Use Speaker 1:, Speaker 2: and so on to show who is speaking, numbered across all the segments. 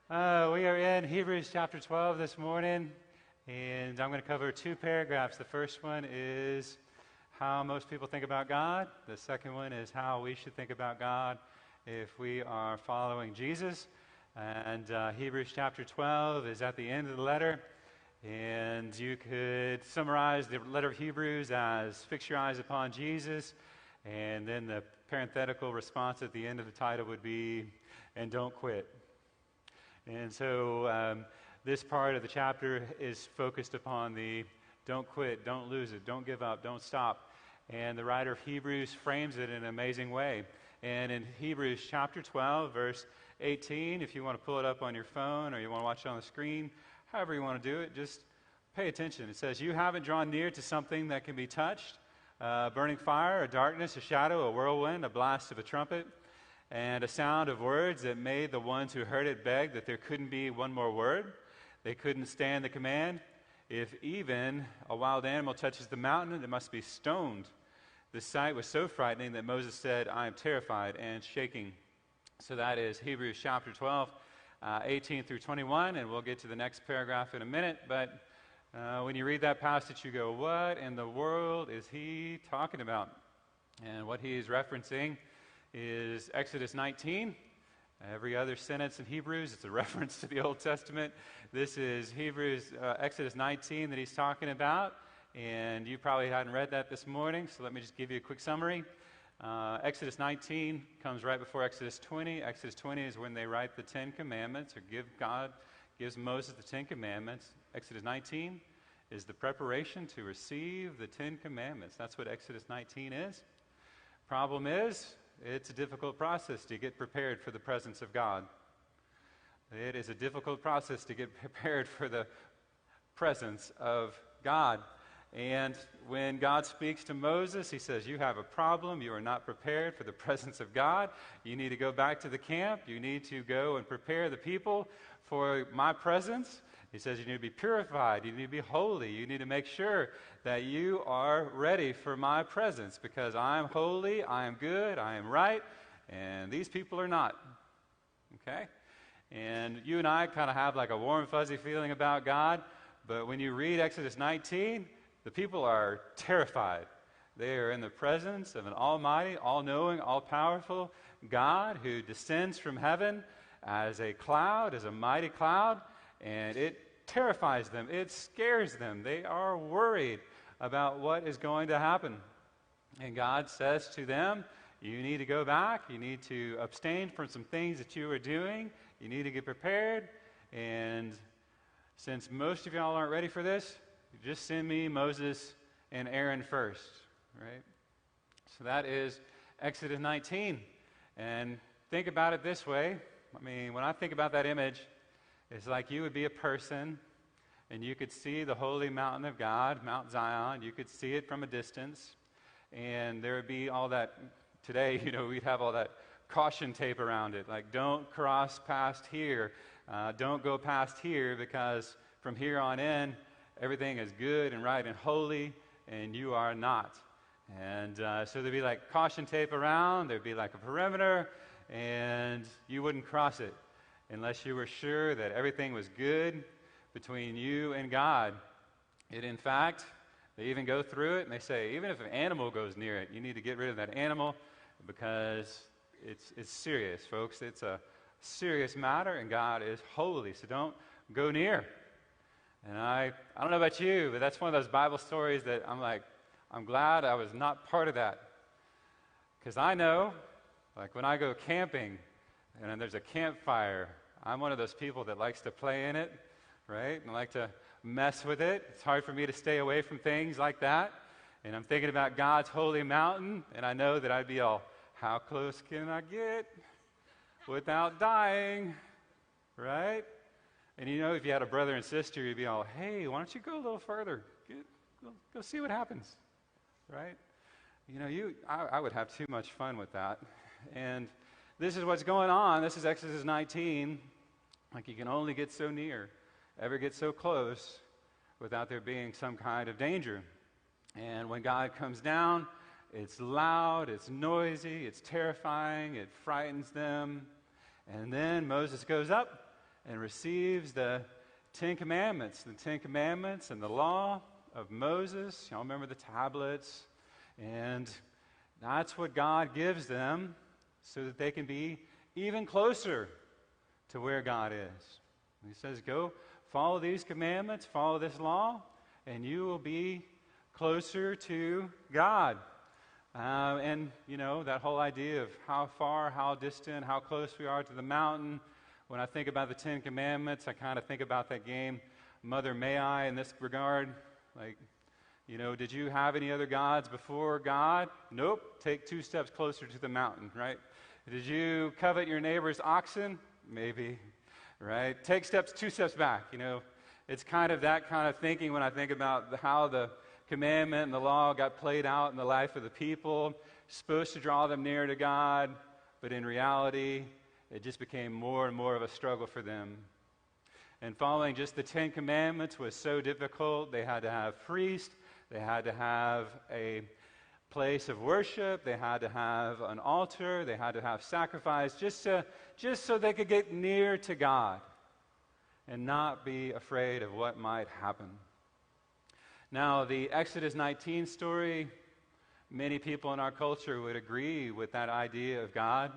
Speaker 1: We are in Hebrews chapter 12 this morning, and I'm going to cover two paragraphs. The first one is how most people think about God. The second one is how we should think about God if we are following Jesus. And Hebrews chapter 12 is at the end of the letter, and you could summarize the letter of Hebrews as fix your eyes upon Jesus, and then the parenthetical response at the end of the title would be, and don't quit. And so this part of the chapter is focused upon the don't quit, don't lose it, don't give up, don't stop. And the writer of Hebrews frames it in an amazing way. And in Hebrews chapter 12, verse 18, if you want to pull it up on your phone or you want to watch it on the screen, however you want to do it, just pay attention. It says, you haven't drawn near to something that can be touched, burning fire, a darkness, a shadow, a whirlwind, a blast of a trumpet, and a sound of words that made the ones who heard it beg that there couldn't be one more word. They couldn't stand the command. If even a wild animal touches the mountain, it must be stoned. The sight was so frightening that Moses said, I am terrified and shaking. So that is Hebrews chapter 12, 18 through 21, and we'll get to the next paragraph in a minute. But when you read that passage, you go, what in the world is he talking about? And what he's referencing is Exodus 19. Every other sentence in Hebrews, it's a reference to the Old Testament. This is Exodus 19 that he's talking about, and you probably hadn't read that this morning, so let me just give you a quick summary. Exodus 19 comes right before Exodus 20. Exodus 20 is when they write the Ten Commandments, or God gives Moses the Ten Commandments. Exodus 19 is the preparation to receive the Ten Commandments. That's what Exodus 19 is. Problem is, it's a difficult process to get prepared for the presence of God. It is a difficult process to get prepared for the presence of God. And when God speaks to Moses, he says, you have a problem. You are not prepared for the presence of God. You need to go back to the camp. You need to go and prepare the people for my presence. He says you need to be purified. You need to be holy. You need to make sure that you are ready for my presence because I am holy, I am good, I am right, and these people are not. Okay? And you and I kind of have like a warm, fuzzy feeling about God, but when you read Exodus 19, the people are terrified. They are in the presence of an almighty, all-knowing, all-powerful God who descends from heaven as a cloud, as a mighty cloud, and it terrifies them. It scares them. They are worried about what is going to happen. And God says to them, you need to go back. You need to abstain from some things that you are doing. You need to get prepared. And since most of y'all aren't ready for this, just send me Moses and Aaron first, right? So that is Exodus 19. And think about it this way. I mean, when I think about that image, it's like you would be a person, and you could see the holy mountain of God, Mount Zion. You could see it from a distance, and there would be all that, today, we'd have all that caution tape around it, like don't cross past here, don't go past here, because from here on in, everything is good and right and holy, and you are not. And so there'd be like caution tape around, there'd be like a perimeter, and you wouldn't cross it unless you were sure that everything was good between you and God. In fact, they even go through it and they say, even if an animal goes near it, you need to get rid of that animal because it's serious, folks. It's a serious matter, and God is holy, so don't go near. And I don't know about you, but that's one of those Bible stories that I'm glad I was not part of that. Because I know, like when I go camping, and then there's a campfire, I'm one of those people that likes to play in it, right? And I like to mess with it. It's hard for me to stay away from things like that. And I'm thinking about God's holy mountain, and I know that I'd be all, how close can I get without dying, right? And if you had a brother and sister, you'd be all, hey, why don't you go a little further? Go see what happens, right? I would have too much fun with that. And this is what's going on. This is Exodus 19. Like you can only get so near, ever get so close without there being some kind of danger. And when God comes down, it's loud, it's noisy, it's terrifying, it frightens them. And then Moses goes up and receives the Ten Commandments. The Ten Commandments and the law of Moses. Y'all remember the tablets? And that's what God gives them so that they can be even closer to where God is. He says, go follow these commandments, follow this law, and you will be closer to God. And, that whole idea of how far, how distant, how close we are to the mountain. When I think about the Ten Commandments, I kind of think about that game, Mother May I, in this regard. Like, did you have any other gods before God? Nope. Take 2 steps closer to the mountain, right? Did you covet your neighbor's oxen? Maybe, right? Take 2 steps back, It's kind of that kind of thinking when I think about how the commandment and the law got played out in the life of the people, supposed to draw them near to God, but in reality, it just became more and more of a struggle for them. And following just the Ten Commandments was so difficult. They had to have priests, they had to have a place of worship, they had to have an altar, they had to have sacrifice, just so they could get near to God and not be afraid of what might happen. Now, the Exodus 19 story, many people in our culture would agree with that idea of God.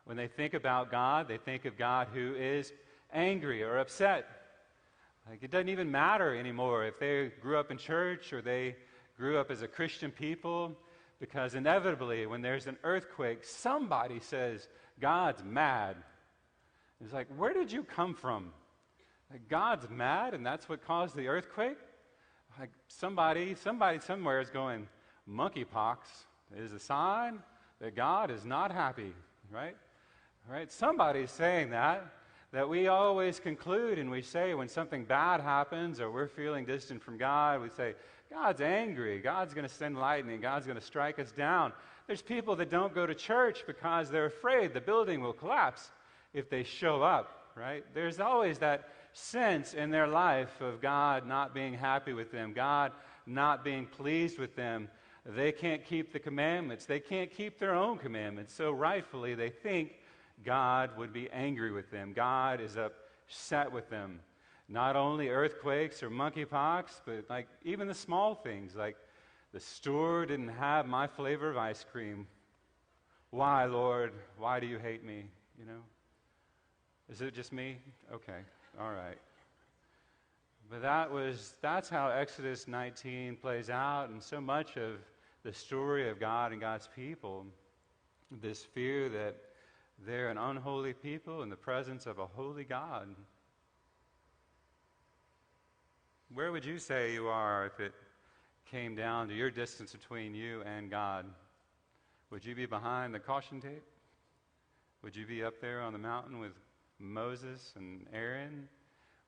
Speaker 1: When they think about God, they think of God who is angry or upset. Like, it doesn't even matter anymore if they grew up in church or they grew up as a Christian people, because inevitably, when there's an earthquake, somebody says, God's mad. It's like, where did you come from? Like, God's mad, and that's what caused the earthquake? Like, somebody somewhere is going, monkeypox is a sign that God is not happy, right? Right? Somebody's saying that we always conclude and we say when something bad happens or we're feeling distant from God, we say, God's angry, God's going to send lightning, God's going to strike us down. There's people that don't go to church because they're afraid the building will collapse if they show up, right? There's always that sense in their life of God not being happy with them, God not being pleased with them. They can't keep the commandments. They can't keep their own commandments. So rightfully, they think God would be angry with them. God is upset with them. Not only earthquakes or monkeypox, but like even the small things, like the store didn't have my flavor of ice cream. Why, Lord? Why do you hate me? Is it just me? Okay. All right. But that's how Exodus 19 plays out, and so much of the story of God and God's people, this fear that they're an unholy people in the presence of a holy God. Where would you say you are if it came down to your distance between you and God? Would you be behind the caution tape? Would you be up there on the mountain with Moses and Aaron?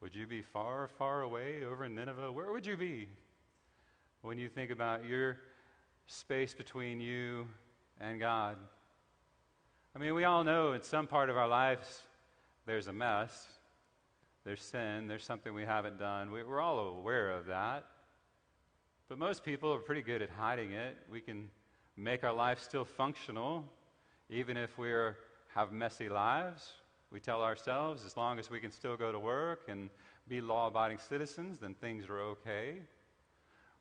Speaker 1: Would you be far, far away over in Nineveh? Where would you be when you think about your space between you and God? I mean, we all know in some part of our lives there's a mess, there's sin, there's something we haven't done. We're all aware of that. But most people are pretty good at hiding it. We can make our life still functional, even if we have messy lives. We tell ourselves, as long as we can still go to work and be law-abiding citizens, then things are okay.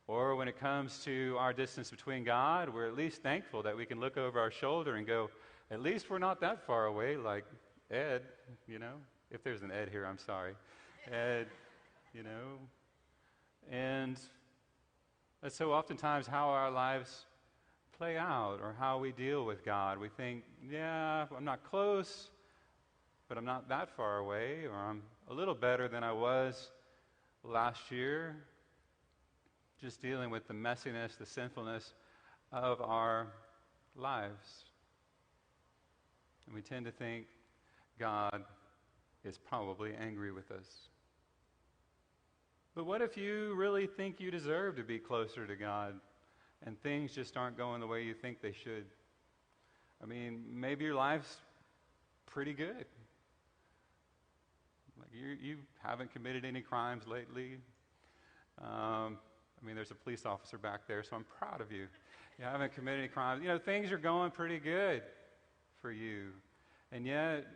Speaker 1: Or when it comes to our distance between God, we're at least thankful that we can look over our shoulder and go, at least we're not that far away, like Ed, If there's an Ed here, I'm sorry. Ed, And that's so oftentimes how our lives play out or how we deal with God. We think, yeah, I'm not close, but I'm not that far away, or I'm a little better than I was last year. Just dealing with the messiness, the sinfulness of our lives. And we tend to think God is probably angry with us. But what if you really think you deserve to be closer to God and things just aren't going the way you think they should? I mean, maybe your life's pretty good. Like you haven't committed any crimes lately. There's a police officer back there, so I'm proud of you. You haven't committed any crimes. Things are going pretty good for you. And yet,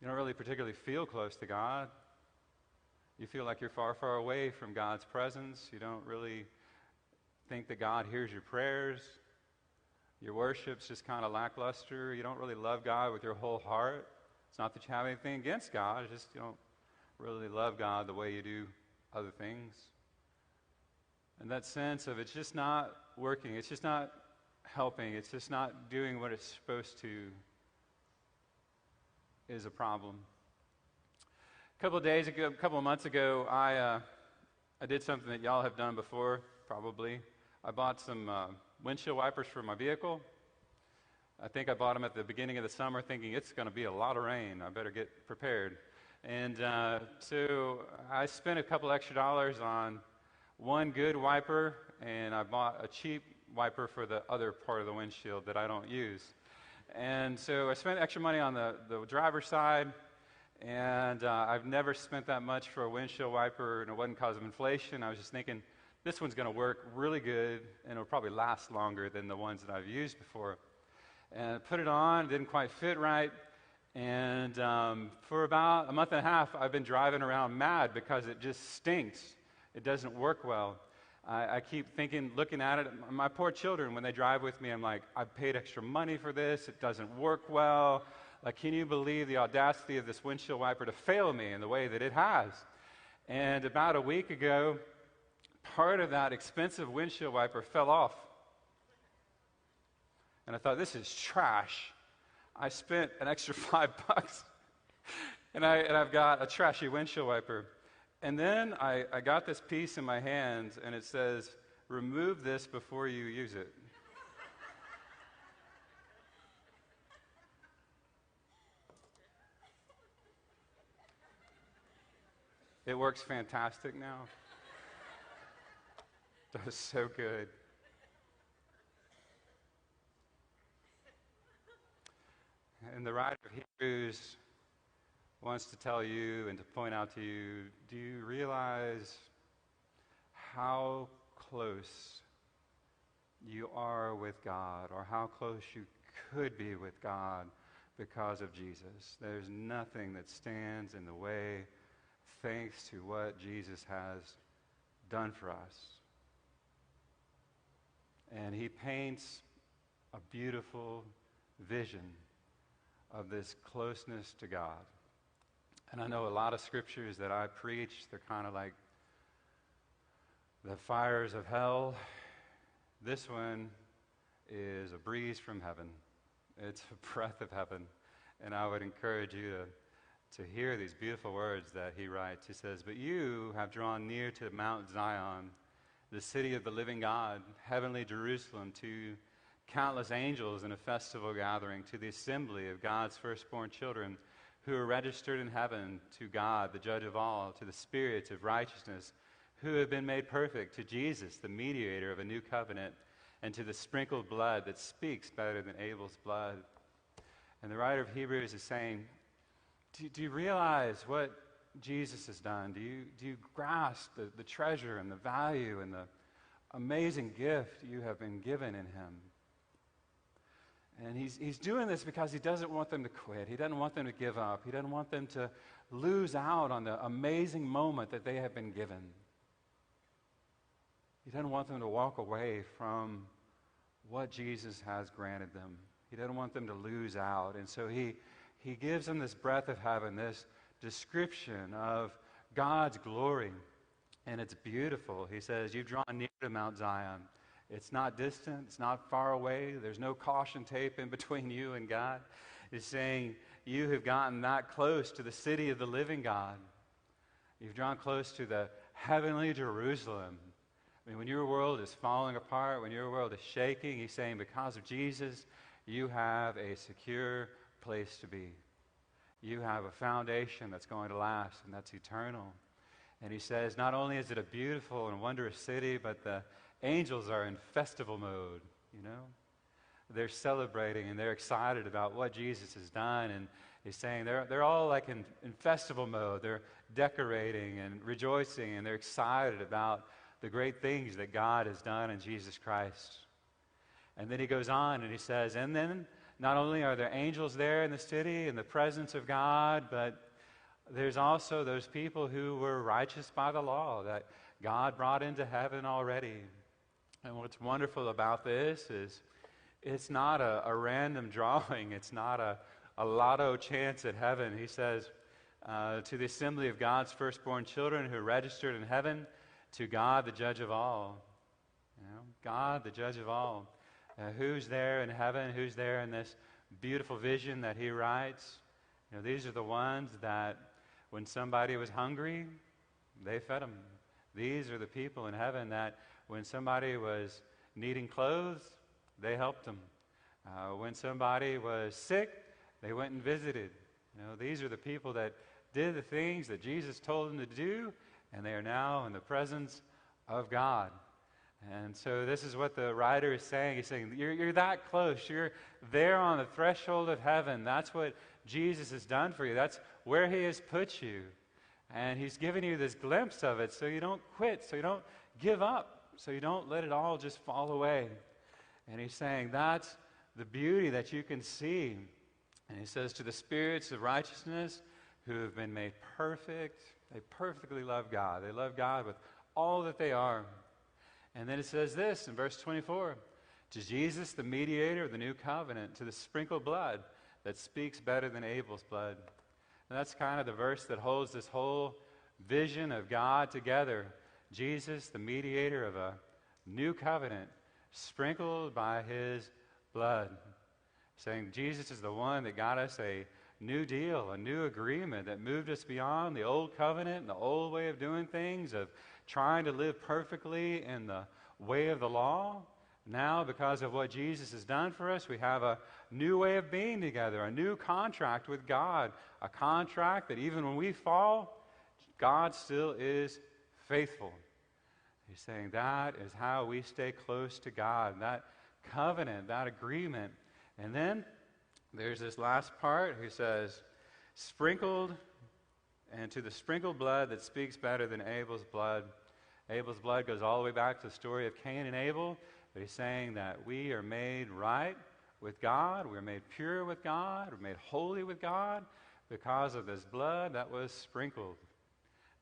Speaker 1: You don't really particularly feel close to God. You feel like you're far, far away from God's presence. You don't really think that God hears your prayers. Your worship's just kind of lackluster. You don't really love God with your whole heart. It's not that you have anything against God. It's just you don't really love God the way you do other things. And that sense of it's just not working. It's just not helping. It's just not doing what it's supposed to is a problem. A couple of months ago, I did something that y'all have done before, probably. I bought some windshield wipers for my vehicle. I think I bought them at the beginning of the summer thinking it's going to be a lot of rain. I better get prepared. And so I spent a couple extra dollars on one good wiper, and I bought a cheap wiper for the other part of the windshield that I don't use. And so I spent extra money on the driver's side, and I've never spent that much for a windshield wiper, and it wasn't because of inflation. I was just thinking, this one's going to work really good, and it'll probably last longer than the ones that I've used before. And I put it on, it didn't quite fit right, and for about a month and a half, I've been driving around mad because it just stinks. It doesn't work well. I keep thinking, looking at it, my poor children, when they drive with me, I'm like, I paid extra money for this, it doesn't work well. Like, can you believe the audacity of this windshield wiper to fail me in the way that it has? And about a week ago, part of that expensive windshield wiper fell off. And I thought, this is trash. I spent an extra $5, and I've got a trashy windshield wiper. And then I got this piece in my hands, and it says, remove this before you use it. It works fantastic now. That was so good. And the writer of Hebrews wants to tell you and to point out to you, do you realize how close you are with God, or how close you could be with God because of Jesus? There's nothing that stands in the way thanks to what Jesus has done for us. And he paints a beautiful vision of this closeness to God. And I know a lot of scriptures that I preach, they're kind of like the fires of hell. This one is a breeze from heaven. It's a breath of heaven. And I would encourage you to hear these beautiful words that he writes. He says, but you have drawn near to Mount Zion, the city of the living God, heavenly Jerusalem, to countless angels in a festival gathering, to the assembly of God's firstborn children, who are registered in heaven, to God, the judge of all, to the spirits of righteousness, who have been made perfect, to Jesus, the mediator of a new covenant, and to the sprinkled blood that speaks better than Abel's blood. And the writer of Hebrews is saying, do you realize what Jesus has done? Do you grasp the treasure and the value and the amazing gift you have been given in him? And he's doing this because he doesn't want them to quit. He doesn't want them to give up. He doesn't want them to lose out on the amazing moment that they have been given. He doesn't want them to walk away from what Jesus has granted them. He doesn't want them to lose out. And so he gives them this breath of heaven, this description of God's glory. And it's beautiful. He says, you've drawn near to Mount Zion. It's not distant. It's not far away. There's no caution tape in between you and God. He's saying you have gotten that close to the city of the living God. You've drawn close to the heavenly Jerusalem. I mean, when your world is falling apart, when your world is shaking, he's saying because of Jesus, you have a secure place to be. You have a foundation that's going to last, and that's eternal. And he says not only is it a beautiful and wondrous city, but the angels are in festival mode, you know. They're celebrating and they're excited about what Jesus has done. And he's saying they're all like in festival mode. They're decorating and rejoicing, and they're excited about the great things that God has done in Jesus Christ. And then he goes on and he says, and then not only are there angels there in the city in the presence of God, but there's also those people who were righteous by the law that God brought into heaven already. And what's wonderful about this is it's not a random drawing. It's not a lotto chance at heaven. He says, to the assembly of God's firstborn children who are registered in heaven, to God, the judge of all. God, the judge of all. Who's there in heaven? Who's there in this beautiful vision that he writes? These are the ones that when somebody was hungry, they fed them. These are the people in heaven that when somebody was needing clothes, they helped them. When somebody was sick, they went and visited. These are the people that did the things that Jesus told them to do, and they are now in the presence of God. And so this is what the writer is saying. He's saying, you're that close. You're there on the threshold of heaven. That's what Jesus has done for you. That's where he has put you. And he's given you this glimpse of it so you don't quit, so you don't give up, so you don't let it all just fall away. And he's saying that's the beauty that you can see. And he says, to the spirits of righteousness who have been made perfect, they perfectly love God. They love God with all that they are. And then it says this in verse 24, to Jesus, the mediator of the new covenant, to the sprinkled blood that speaks better than Abel's blood. And that's kind of the verse that holds this whole vision of God together. Jesus, the mediator of a new covenant, sprinkled by his blood. Saying Jesus is the one that got us a new deal, a new agreement that moved us beyond the old covenant and the old way of doing things, of trying to live perfectly in the way of the law. Now, because of what Jesus has done for us, we have a new way of being together, a new contract with God, a contract that even when we fall, God still is faithful. He's saying that is how we stay close to God, that covenant, that agreement. And then there's this last part. He says, sprinkled, and to the sprinkled blood that speaks better than Abel's blood. Abel's blood goes all the way back to the story of Cain and Abel. But he's saying that we are made right with God. We're made pure with God. We're made holy with God because of this blood that was sprinkled.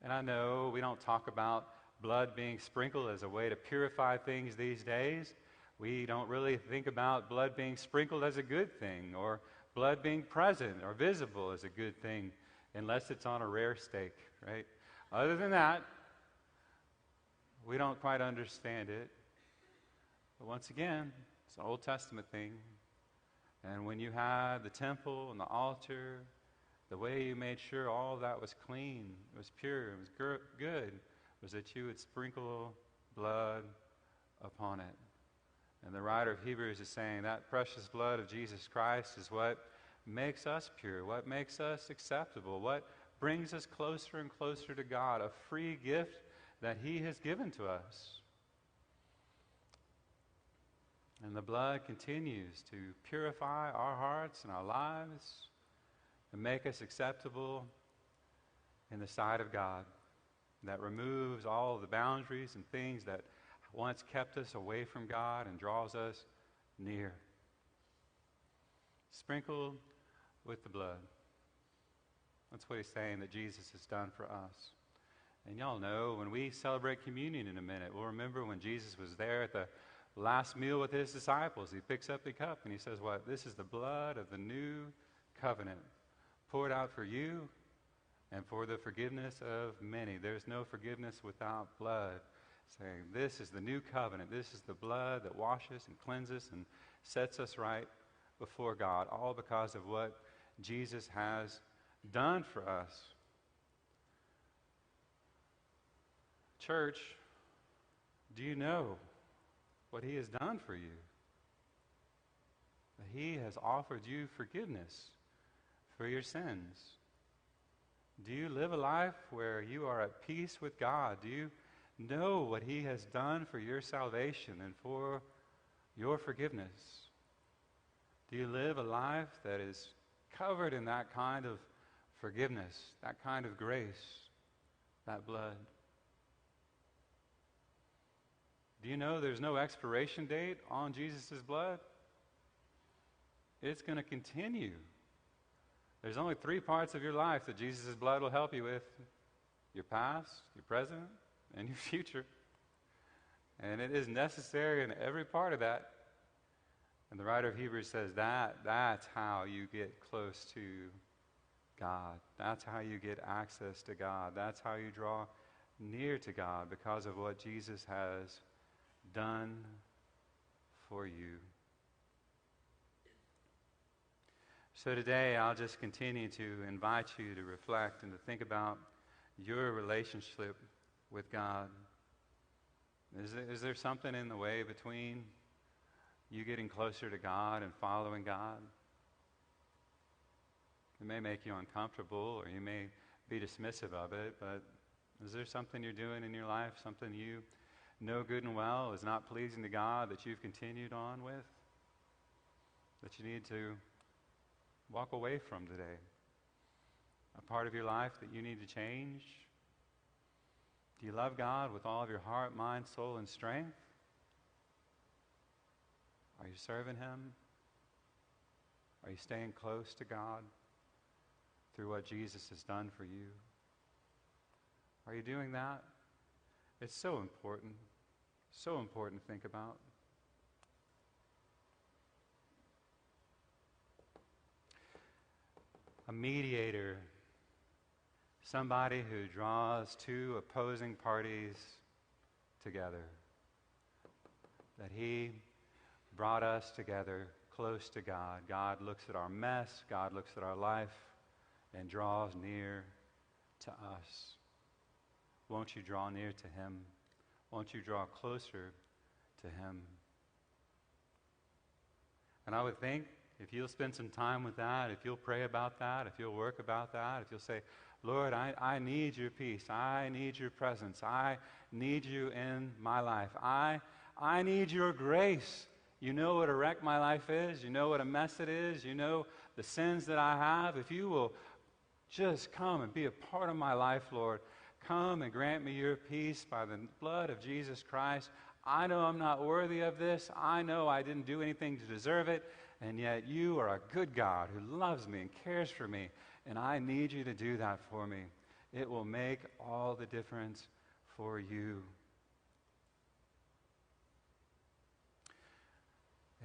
Speaker 1: And I know we don't talk about blood being sprinkled as a way to purify things these days. We don't really think about blood being sprinkled as a good thing, or blood being present or visible as a good thing, unless it's on a rare steak, right? Other than that, we don't quite understand it. But once again, it's an Old Testament thing. And when you had the temple and the altar, the way you made sure all of that was clean, it was pure, it was good, was that you would sprinkle blood upon it. And the writer of Hebrews is saying that precious blood of Jesus Christ is what makes us pure, what makes us acceptable, what brings us closer and closer to God, a free gift that he has given to us. And the blood continues to purify our hearts and our lives and make us acceptable in the sight of God. That removes all of the boundaries and things that once kept us away from God and draws us near. Sprinkled with the blood. That's what he's saying that Jesus has done for us. And y'all know when we celebrate communion in a minute, we'll remember when Jesus was there at the last meal with his disciples. He picks up the cup and he says, what? This is the blood of the new covenant, poured out for you and for the forgiveness of many. There's no forgiveness without blood. Saying this is the new covenant. This is the blood that washes and cleanses and sets us right before God, all because of what Jesus has done for us. Church, do you know what he has done for you? That he has offered you forgiveness for your sins. Do you live a life where you are at peace with God? Do you know what he has done for your salvation and for your forgiveness? Do you live a life that is covered in that kind of forgiveness, that kind of grace, that blood? Do you know there's no expiration date on Jesus' blood? It's going to continue. There's only 3 parts of your life that Jesus' blood will help you with: your past, your present, and your future. And it is necessary in every part of that. And the writer of Hebrews says that's how you get close to God. That's how you get access to God. That's how you draw near to God, because of what Jesus has done for you. So today I'll just continue to invite you to reflect and to think about your relationship with God. Is there something in the way between you getting closer to God and following God? It may make you uncomfortable, or you may be dismissive of it, but is there something you're doing in your life, something you know good and well is not pleasing to God, that you've continued on with, that you need to walk away from today? A part of your life that you need to change? Do you love God with all of your heart, mind, soul, and strength? Are you serving Him? Are you staying close to God through what Jesus has done for you? Are you doing that? It's so important to think about. A mediator, somebody who draws 2 opposing parties together. That He brought us together close to God. God looks at our mess, God looks at our life, and draws near to us. Won't you draw near to Him? Won't you draw closer to Him? And I would think, if you'll spend some time with that, if you'll pray about that, if you'll work about that, if you'll say, Lord, I need your peace. I need your presence. I need you in my life. I need your grace. You know what a wreck my life is. You know what a mess it is. You know the sins that I have. If you will just come and be a part of my life, Lord, come and grant me your peace by the blood of Jesus Christ. I know I'm not worthy of this. I know I didn't do anything to deserve it. And yet you are a good God who loves me and cares for me. And I need you to do that for me. It will make all the difference for you.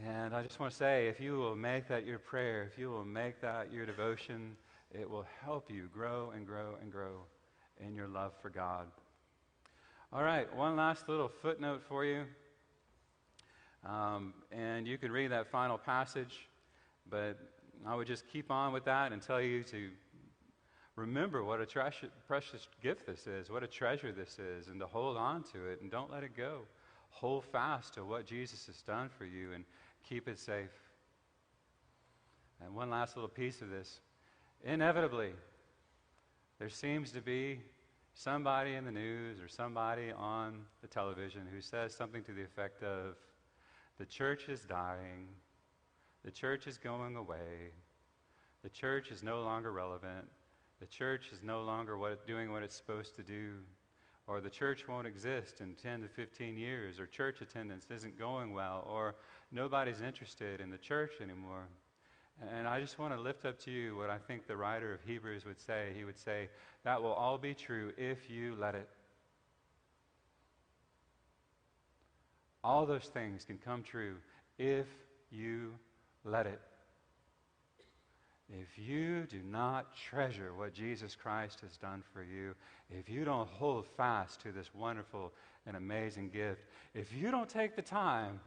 Speaker 1: And I just want to say, if you will make that your prayer, if you will make that your devotion, it will help you grow and grow and grow in your love for God. All right, one last little footnote for you. And you can read that final passage, but I would just keep on with that and tell you to remember what a precious gift this is, what a treasure this is, and to hold on to it and don't let it go. Hold fast to what Jesus has done for you and keep it safe. And one last little piece of this. Inevitably, there seems to be somebody in the news or somebody on the television who says something to the effect of, the church is dying, the church is going away, the church is no longer relevant, the church is no longer doing what it's supposed to do, or the church won't exist in 10 to 15 years, or church attendance isn't going well, or nobody's interested in the church anymore. And I just want to lift up to you what I think the writer of Hebrews would say. He would say, that will all be true if you let it. All those things can come true if you let it. If you do not treasure what Jesus Christ has done for you, if you don't hold fast to this wonderful and amazing gift, if you don't take the time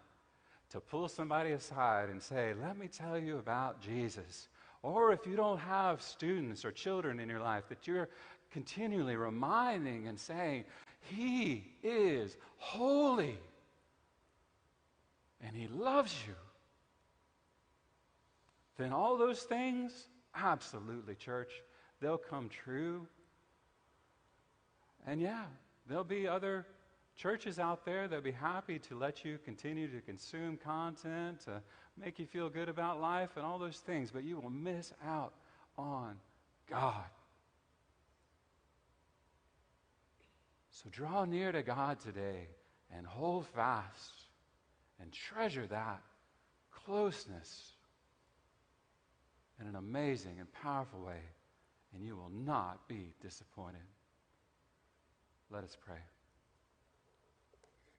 Speaker 1: to pull somebody aside and say, let me tell you about Jesus, or if you don't have students or children in your life that you're continually reminding and saying, He is holy, and He loves you, then all those things, absolutely, church, they'll come true. And yeah, there'll be other churches out there that'll be happy to let you continue to consume content, to make you feel good about life and all those things, but you will miss out on God. So draw near to God today and hold fast and treasure that closeness in an amazing and powerful way, and you will not be disappointed. Let us pray.